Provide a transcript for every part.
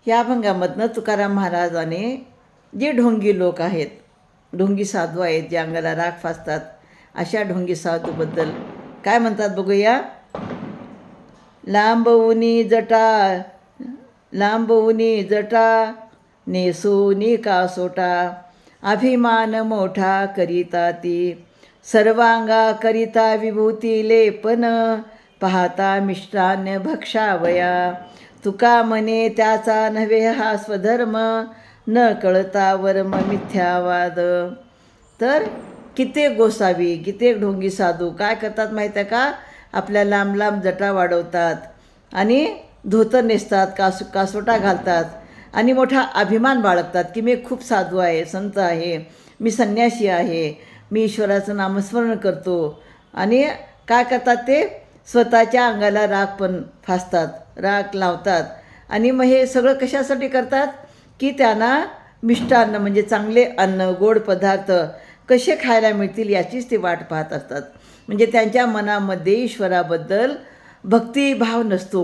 या अभंगामधनं तुकाराम महाराजाने जे ढोंगी लोक आहेत, ढोंगी साधू आहेत, जे अंगाला राख फासतात, अशा ढोंगी साधूबद्दल काय म्हणतात बघूया. लांबवुनी जटा नेसोनी कासोटा, अभिमान मोठा करिता ती, सर्वांगा करिता विभूती लेपन, पाहता मिष्टान्न भक्षावया, तुका म्हणे त्याचा नव्हे हा स्वधर्म, न कळता वर्म मिथ्यावाद. तर कित्येक गोसावी, कित्येक ढोंगी साधू काय करतात माहीत आहे का, आपल्या लांब लांब जटा वाढवतात आणि धोतर नेसतात, कासोटा घालतात आणि मोठा अभिमान बाळगतात की मी खूप साधू आहे, संत आहे, मी संन्यासी आहे, मी ईश्वराचं नामस्मरण करतो. आणि काय करतात ते स्वतःच्या अंगाला राख पण फासतात, राख लावतात. आणि मग हे सगळं कशासाठी करतात की त्यांना मिष्टान्न म्हणजे चांगले अन्न, गोड पदार्थ कसे खायला मिळतील याचीच ते वाट पाहत असतात. म्हणजे त्यांच्या मनामध्ये ईश्वराबद्दल भक्तिभाव नसतो,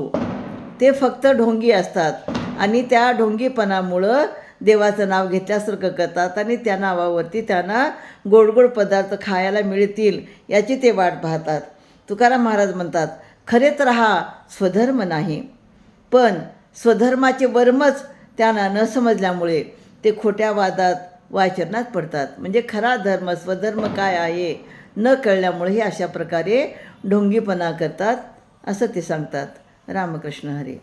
ते फक्त ढोंगी असतात आणि त्या ढोंगीपणामुळं देवाचं नाव घेतल्यासारखं करतात आणि त्या नावावरती त्यांना गोड गोड पदार्थ खायला मिळतील याची ते वाट पाहतात. तुकाराम महाराज म्हणतात, खरे तर हा स्वधर्म नाही, पण स्वधर्माचे वर्मच त्यांना न समजल्यामुळे ते खोट्या वादात वाचरणात पडतात. म्हणजे खरा धर्म स्वधर्म काय आहे न कळल्यामुळे हे अशा प्रकारे ढोंगीपणा करतात असं ते सांगतात. रामकृष्ण हरी.